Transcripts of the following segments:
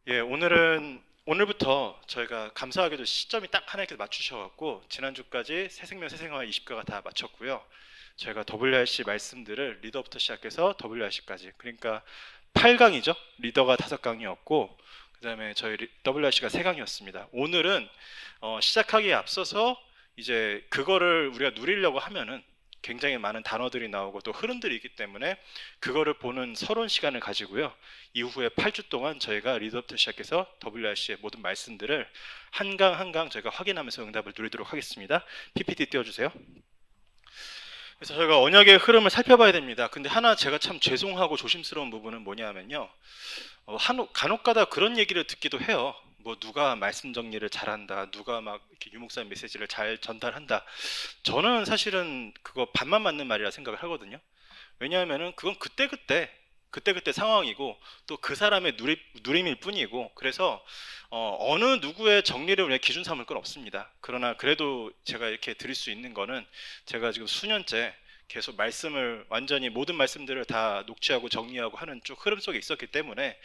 예, 오늘부터 저희가 감사하게도 시점이 딱 하나 이렇게 맞추셔갖고 지난주까지 새생명 새생활 20과가 다 마쳤고요. 저희가 WRC 말씀들을 리더부터 시작해서 WRC까지, 그러니까 8강이죠. 리더가 5강이었고 그다음에 저희 WRC가 3강이었습니다. 오늘은 시작하기에 앞서서 이제 그거를 우리가 누리려고 하면은 굉장히 많은 단어들이 나오고 또 흐름들이 있기 때문에 그거를 보는 서론 시간을 가지고요. 이후에 8주 동안 저희가 리더부터 시작해서 WRC의 모든 말씀들을 한 강 한 강 저희가 확인하면서 응답을 누리도록 하겠습니다. PPT 띄워주세요. 그래서 저희가 언약의 흐름을 살펴봐야 됩니다. 근데 하나 제가 참 죄송하고 조심스러운 부분은 뭐냐면요. 간혹가다 그런 얘기를 듣기도 해요. 뭐 누가 말씀 정리를 잘한다, 누가 막 이렇게 유목사의 메시지를 잘 전달한다. 저는 사실은 그거 반만 맞는 말이라 생각을 하거든요. 왜냐하면은 그건 그때그때 상황이고 또 그 사람의 누림일 뿐이고, 그래서 어느 누구의 정리를 우리가 기준 삼을 건 없습니다. 그러나 그래도 제가 이렇게 드릴 수 있는 거는 제가 지금 수년째 계속 말씀을 완전히 모든 말씀들을 다 녹취하고 정리하고 하는 쭉 흐름 속에 있었기 때문에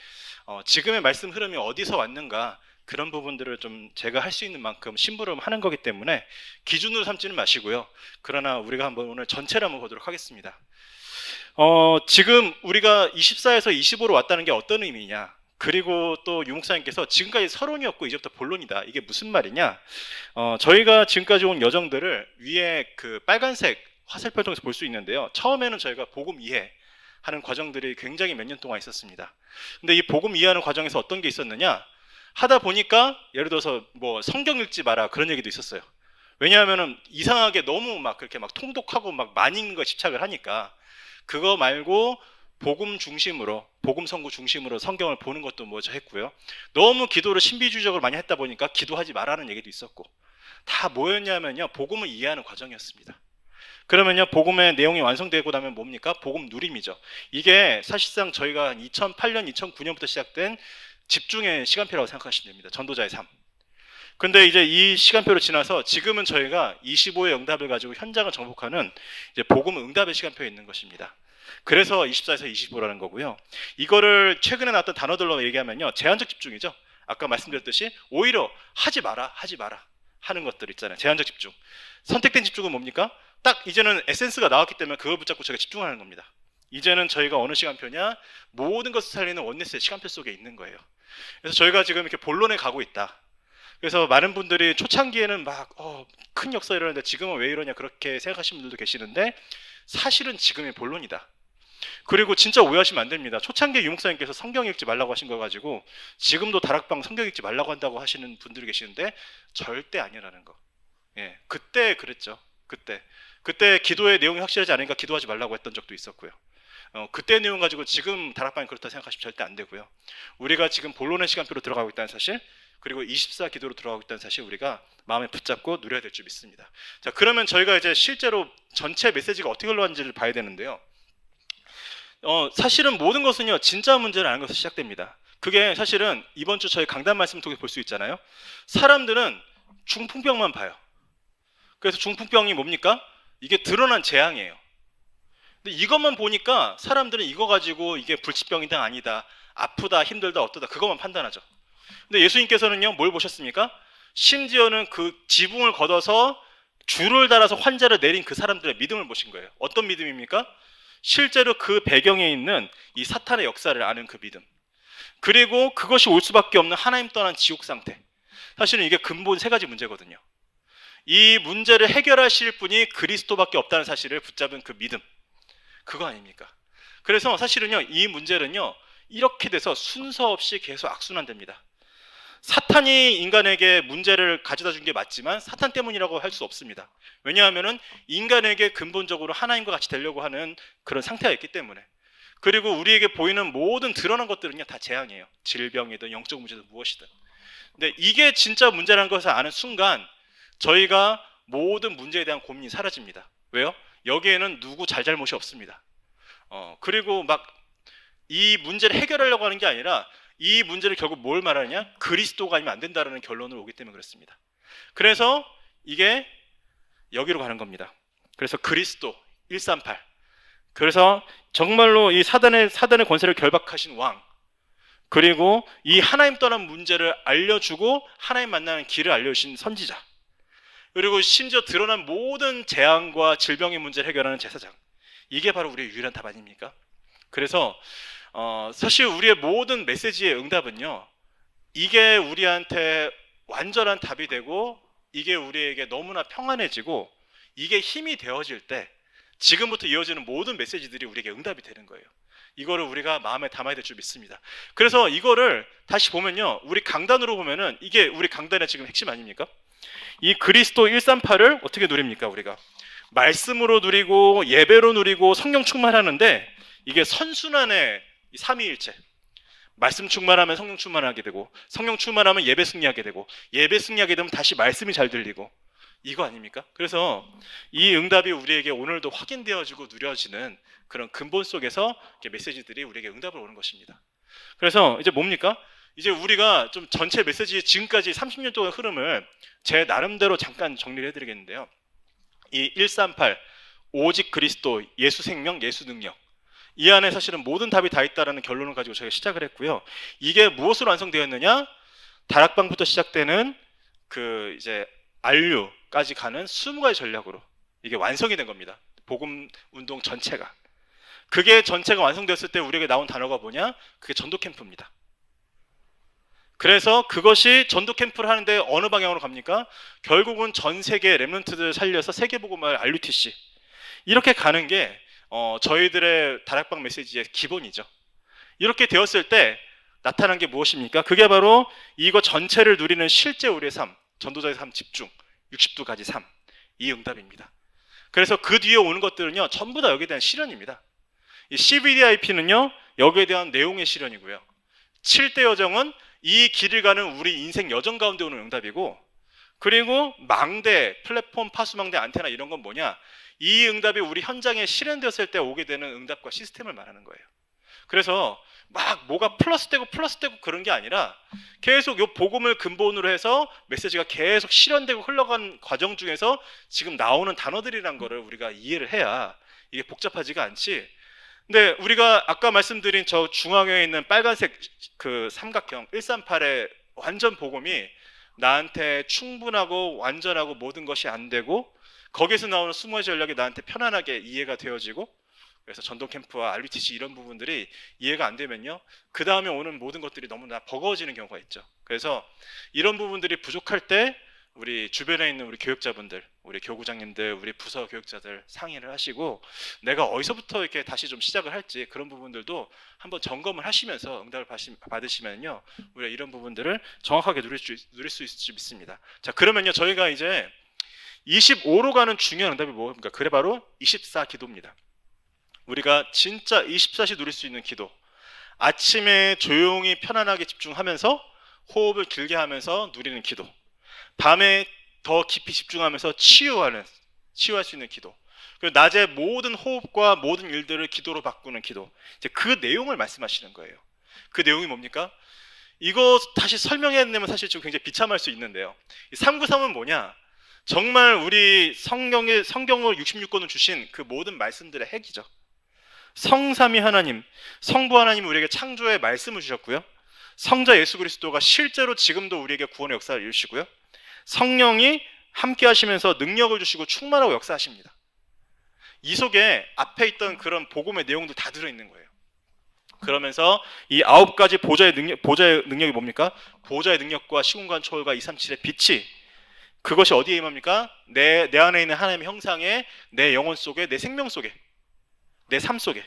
지금의 말씀 흐름이 어디서 왔는가, 그런 부분들을 좀 제가 할 수 있는 만큼 심부름하는 거기 때문에 기준으로 삼지는 마시고요. 그러나 우리가 한번 오늘 전체를 한번 보도록 하겠습니다. 지금 우리가 24에서 25로 왔다는 게 어떤 의미냐, 그리고 또 유목사님께서 지금까지 서론이었고 이제부터 본론이다, 이게 무슨 말이냐. 저희가 지금까지 온 여정들을 위에 그 빨간색 화살표 통해서 볼 수 있는데요. 처음에는 저희가 복음 이해 하는 과정들이 굉장히 몇 년 동안 있었습니다. 근데 이 복음 이해하는 과정에서 어떤 게 있었느냐, 하다 보니까 예를 들어서 뭐 성경 읽지 마라 그런 얘기도 있었어요. 왜냐하면은 이상하게 너무 막 그렇게 막 통독하고 막 많이 읽는 거 집착을 하니까 그거 말고 복음 중심으로, 복음 선구 중심으로 성경을 보는 것도 먼저 했고요. 너무 기도를 신비주의적으로 많이 했다 보니까 기도하지 말라는 얘기도 있었고, 다 뭐였냐면요, 복음을 이해하는 과정이었습니다. 그러면요, 복음의 내용이 완성되고 나면 뭡니까? 복음 누림이죠. 이게 사실상 저희가 2008년, 2009년부터 시작된 집중의 시간표라고 생각하시면 됩니다. 전도자의 삶. 근데 이제 이 시간표를 지나서 지금은 저희가 25의 응답을 가지고 현장을 정복하는 이제 복음 응답의 시간표에 있는 것입니다. 그래서 24에서 25라는 거고요. 이거를 최근에 나왔던 단어들로 얘기하면요, 제한적 집중이죠. 아까 말씀드렸듯이 오히려 하지 마라 하는 것들 있잖아요. 제한적 집중. 선택된 집중은 뭡니까? 딱 이제는 에센스가 나왔기 때문에 그걸 붙잡고 저희가 집중하는 겁니다. 이제는 저희가 어느 시간표냐, 모든 것을 살리는 원네스의 시간표 속에 있는 거예요. 그래서 저희가 지금 이렇게 본론에 가고 있다. 그래서 많은 분들이 초창기에는 막 큰 역사 이러는데 지금은 왜 이러냐 그렇게 생각하시는 분들도 계시는데, 사실은 지금이 본론이다. 그리고 진짜 오해하시면 안 됩니다. 초창기에 유목사님께서 성경 읽지 말라고 하신 거 가지고 지금도 다락방 성경 읽지 말라고 한다고 하시는 분들이 계시는데 절대 아니라는 거. 예, 그때 그랬죠. 그때 기도의 내용이 확실하지 않으니까 기도하지 말라고 했던 적도 있었고요. 그때 내용 가지고 지금 다락방이 그렇다 생각하시면 절대 안 되고요. 우리가 지금 본론의 시간표로 들어가고 있다는 사실, 그리고 24 기도로 들어가고 있다는 사실 우리가 마음에 붙잡고 누려야 될 줄 믿습니다. 자, 그러면 저희가 이제 실제로 전체 메시지가 어떻게 흘러가는지를 봐야 되는데요. 사실은 모든 것은요, 진짜 문제를 아는 것에서 시작됩니다. 그게 사실은 이번 주 저희 강단 말씀을 통해 볼 수 있잖아요. 사람들은 중풍병만 봐요. 그래서 중풍병이 뭡니까? 이게 드러난 재앙이에요. 근데 이것만 보니까 사람들은 이거 가지고 이게 불치병이다 아니다, 아프다 힘들다 어떠다 그것만 판단하죠. 근데 예수님께서는요, 뭘 보셨습니까? 심지어는 그 지붕을 걷어서 줄을 달아서 환자를 내린 그 사람들의 믿음을 보신 거예요. 어떤 믿음입니까? 실제로 그 배경에 있는 이 사탄의 역사를 아는 그 믿음, 그리고 그것이 올 수밖에 없는 하나님 떠난 지옥 상태. 사실은 이게 근본 3가지 문제거든요. 이 문제를 해결하실 분이 그리스도밖에 없다는 사실을 붙잡은 그 믿음, 그거 아닙니까? 그래서 사실은요, 이 문제는요, 이렇게 돼서 순서 없이 계속 악순환됩니다. 사탄이 인간에게 문제를 가져다 준 게 맞지만 사탄 때문이라고 할 수 없습니다. 왜냐하면은 인간에게 근본적으로 하나님과 같이 되려고 하는 그런 상태가 있기 때문에. 그리고 우리에게 보이는 모든 드러난 것들은요, 다 재앙이에요. 질병이든 영적 문제든 무엇이든. 근데 이게 진짜 문제라는 것을 아는 순간 저희가 모든 문제에 대한 고민이 사라집니다. 왜요? 여기에는 누구 잘잘못이 없습니다. 그리고 막 이 문제를 해결하려고 하는 게 아니라 이 문제를 결국 뭘 말하느냐? 그리스도가 아니면 안 된다는 결론으로 오기 때문에 그렇습니다. 그래서 이게 여기로 가는 겁니다. 그래서 그리스도 138. 그래서 정말로 이 사단의 권세를 결박하신 왕, 그리고 이 하나님 떠난 문제를 알려주고 하나님 만나는 길을 알려주신 선지자, 그리고 심지어 드러난 모든 재앙과 질병의 문제를 해결하는 제사장. 이게 바로 우리의 유일한 답 아닙니까? 그래서 사실 우리의 모든 메시지의 응답은요, 이게 우리한테 완전한 답이 되고 이게 우리에게 너무나 평안해지고 이게 힘이 되어질 때 지금부터 이어지는 모든 메시지들이 우리에게 응답이 되는 거예요. 이거를 우리가 마음에 담아야 될 줄 믿습니다. 그래서 이거를 다시 보면요, 우리 강단으로 보면은 이게 우리 강단의 지금 핵심 아닙니까? 이 그리스도 138을 어떻게 누립니까? 우리가 말씀으로 누리고 예배로 누리고 성령 충만하는데, 이게 선순환의 삼위일체. 말씀 충만하면 성령 충만하게 되고, 성령 충만하면 예배 승리하게 되고, 예배 승리하게 되면 다시 말씀이 잘 들리고, 이거 아닙니까? 그래서 이 응답이 우리에게 오늘도 확인되어지고 누려지는 그런 근본 속에서 메시지들이 우리에게 응답을 오는 것입니다. 그래서 이제 뭡니까? 이제 우리가 좀 전체 메시지 지금까지 30년 동안 흐름을 제 나름대로 잠깐 정리를 해드리겠는데요. 이 138 오직 그리스도, 예수 생명, 예수 능력, 이 안에 사실은 모든 답이 다 있다라는 결론을 가지고 저희가 시작을 했고요. 이게 무엇으로 완성되었느냐? 다락방부터 시작되는 그 이제 안류까지 가는 20가지 전략으로 이게 완성이 된 겁니다. 복음 운동 전체가. 그게 전체가 완성됐을 때 우리에게 나온 단어가 뭐냐? 그게 전도 캠프입니다. 그래서 그것이 전도 캠프를 하는데 어느 방향으로 갑니까? 결국은 전 세계 렘넌트들 살려서 세계복음화를 RUTC 이렇게 가는 게 저희들의 다락방 메시지의 기본이죠. 이렇게 되었을 때 나타난 게 무엇입니까? 그게 바로 이거 전체를 누리는 실제 우리의 삶, 전도자의 삶 집중, 60도까지 삶, 이 응답입니다. 그래서 그 뒤에 오는 것들은요, 전부 다 여기에 대한 실현입니다. 이 CVDIP는요, 여기에 대한 내용의 실현이고요. 7대 여정은 이 길을 가는 우리 인생 여정 가운데 오는 응답이고, 그리고 망대, 플랫폼, 파수망대, 안테나 이런 건 뭐냐? 이 응답이 우리 현장에 실현되었을 때 오게 되는 응답과 시스템을 말하는 거예요. 그래서 막 뭐가 플러스되고 그런 게 아니라 계속 이 복음을 근본으로 해서 메시지가 계속 실현되고 흘러간 과정 중에서 지금 나오는 단어들이란 거를 우리가 이해를 해야 이게 복잡하지가 않지. 근데 우리가 아까 말씀드린 저 중앙에 있는 빨간색 그 삼각형 138의 완전 복음이 나한테 충분하고 완전하고 모든 것이 안 되고, 거기에서 나오는 20가지 전략이 나한테 편안하게 이해가 되어지고, 그래서 전도 캠프와 RUTC 이런 부분들이 이해가 안 되면요, 그 다음에 오는 모든 것들이 너무나 버거워지는 경우가 있죠. 그래서 이런 부분들이 부족할 때 우리 주변에 있는 우리 교육자분들, 우리 교구장님들, 우리 부서 교육자들 상의를 하시고 내가 어디서부터 이렇게 다시 좀 시작을 할지 그런 부분들도 한번 점검을 하시면서 응답을 받으시면요, 우리가 이런 부분들을 정확하게 누릴 수 있을 줄 믿습니다. 자, 그러면요, 저희가 이제 25로 가는 중요한 응답이 뭡니까? 그래 바로 24 기도입니다. 우리가 진짜 24시 누릴 수 있는 기도. 아침에 조용히 편안하게 집중하면서 호흡을 길게 하면서 누리는 기도. 밤에 더 깊이 집중하면서 치유할 수 있는 기도. 그리고 낮에 모든 호흡과 모든 일들을 기도로 바꾸는 기도. 이제 그 내용을 말씀하시는 거예요. 그 내용이 뭡니까? 이거 다시 설명해내면 사실 좀 굉장히 비참할 수 있는데요. 393은 뭐냐? 정말 우리 성경을 66권을 주신 그 모든 말씀들의 핵이죠. 성삼위 하나님, 성부 하나님이 우리에게 창조의 말씀을 주셨고요. 성자 예수 그리스도가 실제로 지금도 우리에게 구원의 역사를 이루시고요. 성령이 함께 하시면서 능력을 주시고 충만하고 역사하십니다. 이 속에 앞에 있던 그런 복음의 내용도 다 들어있는 거예요. 그러면서 이 9가지 보좌의 능력이 뭡니까? 보좌의 능력과 시공간 초월과 237의 빛이, 그것이 어디에 임합니까? 내 안에 있는 하나님의 형상에, 내 영혼 속에, 내 생명 속에, 내 삶 속에.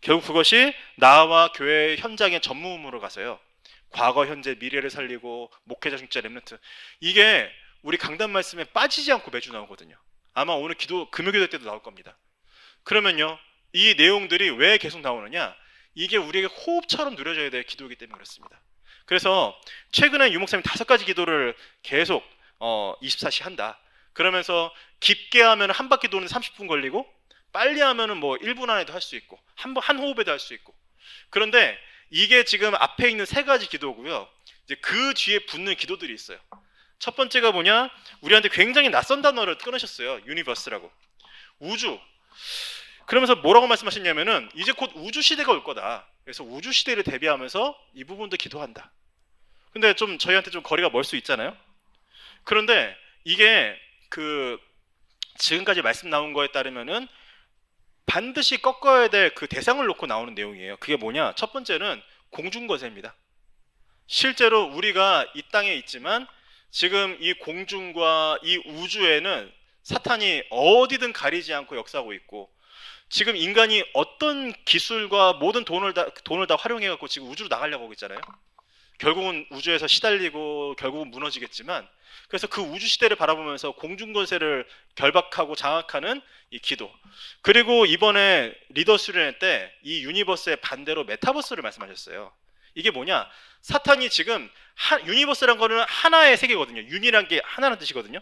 결국 그것이 나와 교회 현장의 전무후무로 가서요, 과거, 현재, 미래를 살리고 목회자, 중직자, 렘넌트, 이게 우리 강단 말씀에 빠지지 않고 매주 나오거든요. 아마 오늘 금요기도 때도 나올 겁니다. 그러면요, 이 내용들이 왜 계속 나오느냐? 이게 우리에게 호흡처럼 누려져야 될 기도이기 때문에 그렇습니다. 그래서 최근에 유목사님 5가지 기도를 계속 24시 한다. 그러면서 깊게 하면 한 바퀴 도는 30분 걸리고, 빨리 하면은 뭐 1분 안에도 할 수 있고, 한 호흡에도 할 수 있고. 그런데 이게 지금 앞에 있는 3가지 기도고요. 이제 그 뒤에 붙는 기도들이 있어요. 첫 번째가 뭐냐? 우리한테 굉장히 낯선 단어를 꺼내셨어요. 유니버스라고. 우주. 그러면서 뭐라고 말씀하셨냐면은 이제 곧 우주 시대가 올 거다. 그래서 우주 시대를 대비하면서 이 부분도 기도한다. 근데 좀 저희한테 좀 거리가 멀 수 있잖아요. 그런데 이게 그 지금까지 말씀 나온 거에 따르면은 반드시 꺾어야 될 그 대상을 놓고 나오는 내용이에요. 그게 뭐냐? 첫 번째는 공중거세입니다. 실제로 우리가 이 땅에 있지만 지금 이 공중과 이 우주에는 사탄이 어디든 가리지 않고 역사하고 있고, 지금 인간이 어떤 기술과 모든 돈을 다 활용해 갖고 지금 우주로 나가려고 하고 있잖아요. 결국은 우주에서 시달리고 결국은 무너지겠지만, 그래서 그 우주 시대를 바라보면서 공중권세를 결박하고 장악하는 이 기도, 그리고 이번에 리더 수련회 때 이 유니버스의 반대로 메타버스를 말씀하셨어요. 이게 뭐냐? 사탄이 지금 유니버스란 거는 하나의 세계거든요. 윤이란 게 하나라는 뜻이거든요.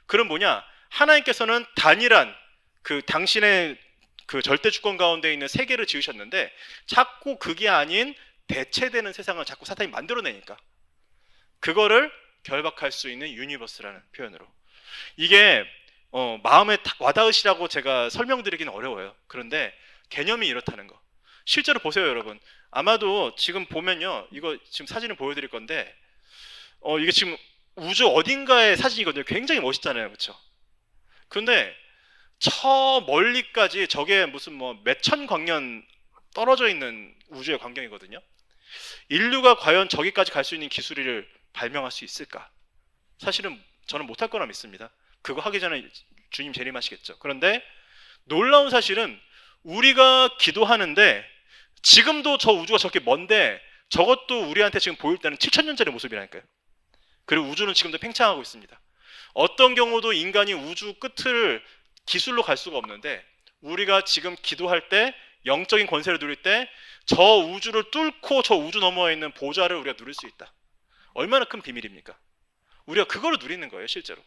그럼 뭐냐? 하나님께서는 단일한 그 당신의 그 절대 주권 가운데 있는 세계를 지으셨는데 자꾸 그게 아닌 대체되는 세상을 자꾸 사탄이 만들어내니까 그거를 결박할 수 있는 유니버스라는 표현으로, 이게 마음에 와닿으시라고 제가 설명드리기는 어려워요. 그런데 개념이 이렇다는 거. 실제로 보세요, 여러분. 아마도 지금 보면요, 이거 지금 사진을 보여드릴 건데 이게 지금 우주 어딘가의 사진이거든요. 굉장히 멋있잖아요, 그렇죠? 그런데 저 멀리까지 저게 무슨 뭐 몇천 광년 떨어져 있는 우주의 광경이거든요. 인류가 과연 저기까지 갈 수 있는 기술을 발명할 수 있을까? 사실은 저는 못할 거라 믿습니다. 그거 하기 전에 주님 재림하시겠죠. 그런데 놀라운 사실은 우리가 기도하는데 지금도 저 우주가 저렇게 먼데 저것도 우리한테 지금 보일 때는 7,000년 전의 모습이라니까요. 그리고 우주는 지금도 팽창하고 있습니다. 어떤 경우도 인간이 우주 끝을 기술로 갈 수가 없는데 우리가 지금 기도할 때 영적인 권세를 누릴 때 저 우주를 뚫고 저 우주 너머에 있는 보좌를 우리가 누릴 수 있다. 얼마나 큰 비밀입니까? 우리가 그거를 누리는 거예요, 실제로.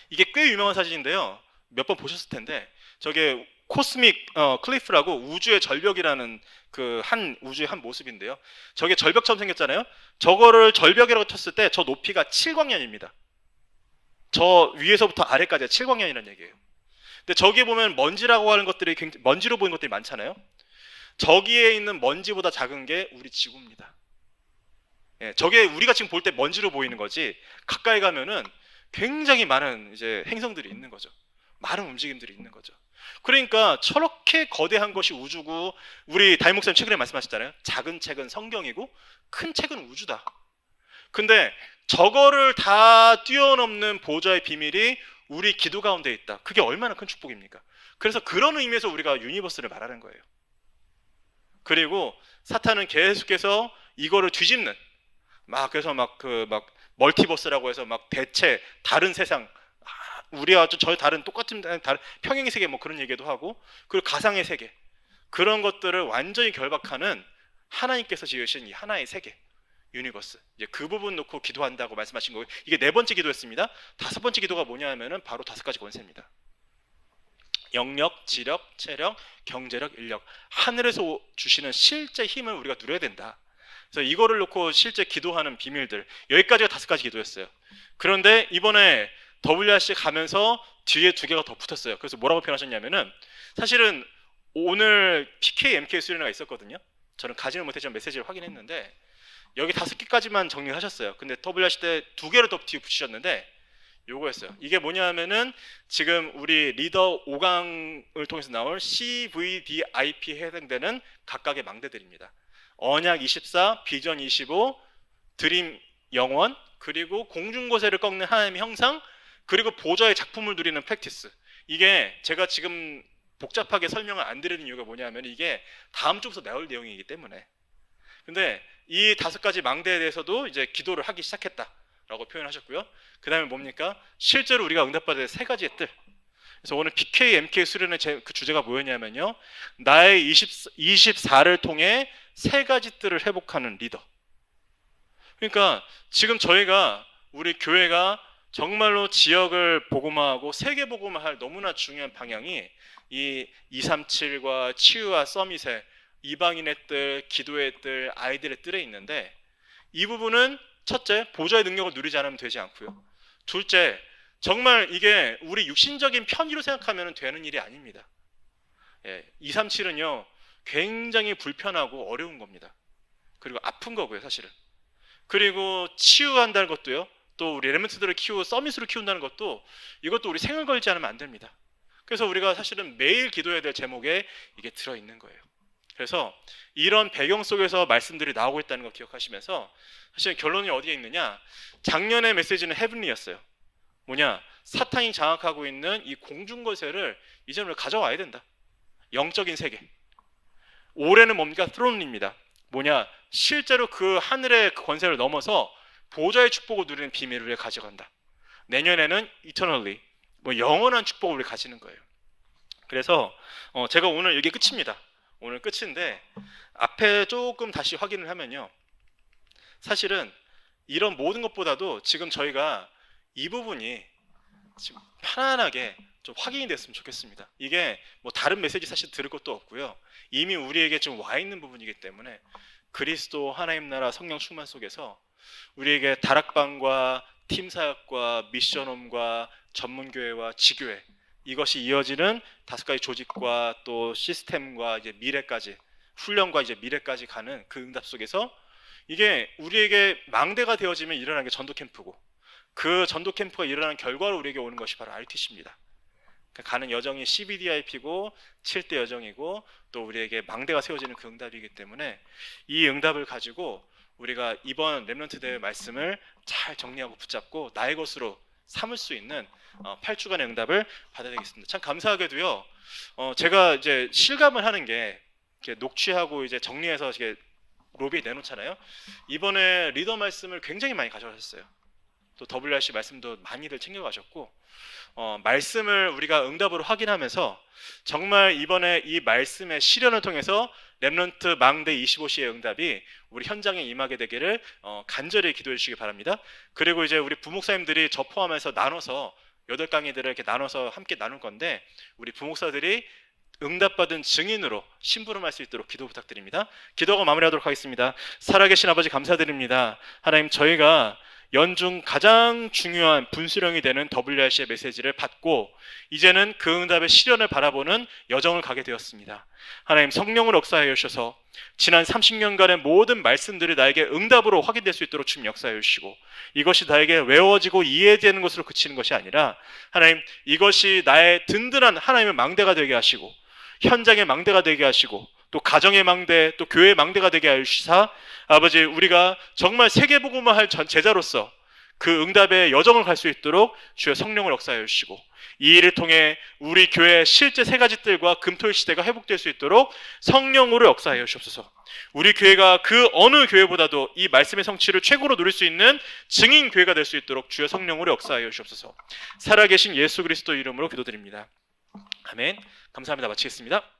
이게 꽤 유명한 사진인데요. 몇 번 보셨을 텐데 저게 코스믹 클리프라고 우주의 절벽이라는 그 한 우주의 한 모습인데요. 저게 절벽처럼 생겼잖아요. 저거를 절벽이라고 쳤을 때 저 높이가 7광년입니다. 저 위에서부터 아래까지가 7광년이라는 얘기예요. 근데 저기에 보면 먼지라고 하는 것들이 굉장히 먼지로 보이는 것들이 많잖아요. 저기에 있는 먼지보다 작은 게 우리 지구입니다. 예, 저게 우리가 지금 볼 때 먼지로 보이는 거지 가까이 가면은 굉장히 많은 이제 행성들이 있는 거죠. 많은 움직임들이 있는 거죠. 그러니까 저렇게 거대한 것이 우주고, 우리 다임 목사님 최근에 말씀하셨잖아요. 작은 책은 성경이고 큰 책은 우주다. 근데 저거를 다 뛰어넘는 보좌의 비밀이 우리 기도 가운데 있다. 그게 얼마나 큰 축복입니까? 그래서 그런 의미에서 우리가 유니버스를 말하는 거예요. 그리고 사탄은 계속해서 이거를 뒤집는, 그래서 막 멀티버스라고 해서 막 대체 다른 세상, 우리와 저 다른 똑같은 다른 평행의 세계 뭐 그런 얘기도 하고, 그리고 가상의 세계, 그런 것들을 완전히 결박하는 하나님께서 지으신 이 하나의 세계 유니버스, 이제 그 부분 놓고 기도한다고 말씀하신 거예요. 이게 네 번째 기도였습니다. 다섯 번째 기도가 뭐냐면은 바로 다섯 가지 권세입니다. 영력, 지력, 체력, 경제력, 인력, 하늘에서 주시는 실제 힘을 우리가 누려야 된다. 그래서 이거를 놓고 실제 기도하는 비밀들, 여기까지가 다섯 가지 기도였어요. 그런데 이번에 WRC 가면서 뒤에 두 개가 더 붙었어요. 그래서 뭐라고 표현하셨냐면은, 사실은 오늘 PK, MK 수련회가 있었거든요. 저는 가지는 못했지만 메시지를 확인했는데 여기 다섯 개까지만 정리를 하셨어요. 근데 WRC 때 두 개를 더 뒤에 붙이셨는데 요거였어요. 이게 뭐냐면은 지금 우리 리더 5강을 통해서 나올 CVDIP에 해당되는 각각의 망대들입니다. 언약 24, 비전 25, 드림 영원, 그리고 공중거세를 꺾는 하나님의 형상, 그리고 보좌의 작품을 누리는 프랙티스. 이게 제가 지금 복잡하게 설명을 안 드리는 이유가 뭐냐면 이게 다음 주부터 나올 내용이기 때문에. 근데 이 다섯 가지 망대에 대해서도 이제 기도를 하기 시작했다라고 표현하셨고요. 그 다음에 뭡니까? 실제로 우리가 응답받을 세 가지의 뜰. 그래서 오늘 PK, MK 수련의 그 주제가 뭐였냐면요, 나의 24를 통해 세 가지 뜰을 회복하는 리더. 그러니까 지금 저희가 우리 교회가 정말로 지역을 복음화하고 세계 복음화할 너무나 중요한 방향이 이 237과 치유와 서밋의 이방인의 뜰, 기도의 뜰, 아이들의 뜰에 있는데, 이 부분은 첫째, 보좌의 능력을 누리지 않으면 되지 않고요. 둘째, 정말 이게 우리 육신적인 편의로 생각하면 되는 일이 아닙니다. 237은요 굉장히 불편하고 어려운 겁니다. 그리고 아픈 거고요, 사실은. 그리고 치유한다는 것도요. 또 우리 엘리멘트들을 키우고 서밋으로 키운다는 것도 이것도 우리 생을 걸지 않으면 안 됩니다. 그래서 우리가 사실은 매일 기도해야 될 제목에 이게 들어있는 거예요. 그래서 이런 배경 속에서 말씀들이 나오고 있다는 거 기억하시면서 사실 결론이 어디에 있느냐, 작년의 메시지는 헤븐리였어요. 뭐냐, 사탄이 장악하고 있는 이 공중거세를 이제는 가져와야 된다. 영적인 세계. 올해는 뭡니까? 트론입니다. 뭐냐, 실제로 그 하늘의 권세를 넘어서 보좌의 축복을 누리는 비밀을 우리가 가져간다. 내년에는 eternally, 영원한 축복을 우리가 가지는 거예요. 그래서 제가 오늘 이게 끝입니다. 오늘 끝인데 앞에 조금 다시 확인을 하면요, 사실은 이런 모든 것보다도 지금 저희가 이 부분이 지금 편안하게 좀 확인이 됐으면 좋겠습니다. 이게 뭐 다른 메시지 사실 들을 것도 없고요, 이미 우리에게 좀 와 있는 부분이기 때문에 그리스도 하나님 나라 성령 충만 속에서 우리에게 다락방과 팀사역과 미션홈과 전문교회와 지교회, 이것이 이어지는 5가지 조직과 또 시스템과 이제 미래까지, 훈련과 이제 미래까지 가는 그 응답 속에서 이게 우리에게 망대가 되어지면 일어나는 게 전도 캠프고, 그 전도 캠프가 일어나는 결과로 우리에게 오는 것이 바로 RTC입니다. 가는 여정이 CBDIP고 7대 여정이고 또 우리에게 망대가 세워지는 그 응답이기 때문에 이 응답을 가지고 우리가 이번 렘넌트 대회 말씀을 잘 정리하고 붙잡고 나의 것으로 삼을 수 있는 8주간의 응답을 받아야 되겠습니다. 참 감사하게도요, 제가 이제 실감을 하는 게 이렇게 녹취하고 이제 정리해서 이렇게 로비에 내놓잖아요. 이번에 리더 말씀을 굉장히 많이 가져가셨어요. 또 WRC 말씀도 많이들 챙겨가셨고, 말씀을 우리가 응답으로 확인하면서 정말 이번에 이 말씀의 실현을 통해서 렘넌트 망대 25시의 응답이 우리 현장에 임하게 되기를 간절히 기도해 주시기 바랍니다. 그리고 이제 우리 부목사님들이 저 포함해서 나눠서 8강의들을 이렇게 나눠서 함께 나눌 건데, 우리 부목사들이 응답받은 증인으로 심부름할 수 있도록 기도 부탁드립니다. 기도하고 마무리하도록 하겠습니다. 살아계신 아버지 감사드립니다. 하나님, 저희가 연중 가장 중요한 분수령이 되는 WRC의 메시지를 받고 이제는 그 응답의 실현을 바라보는 여정을 가게 되었습니다. 하나님, 성령을 역사하여 주셔서 지난 30년간의 모든 말씀들이 나에게 응답으로 확인될 수 있도록 주님 역사하여 주시고, 이것이 나에게 외워지고 이해되는 것으로 그치는 것이 아니라 하나님, 이것이 나의 든든한 하나님의 망대가 되게 하시고 현장의 망대가 되게 하시고 또 가정의 망대, 또 교회의 망대가 되게 하여 주시사 아버지, 우리가 정말 세계복음을 할 제자로서 그 응답의 여정을 갈 수 있도록 주의 성령을 역사하여 주시고, 이 일을 통해 우리 교회의 실제 3가지 뜰과 금토일 시대가 회복될 수 있도록 성령으로 역사하여 주옵소서. 우리 교회가 그 어느 교회보다도 이 말씀의 성취를 최고로 누릴 수 있는 증인 교회가 될 수 있도록 주의 성령으로 역사하여 주옵소서. 살아계신 예수 그리스도 이름으로 기도드립니다. 아멘. 감사합니다. 마치겠습니다.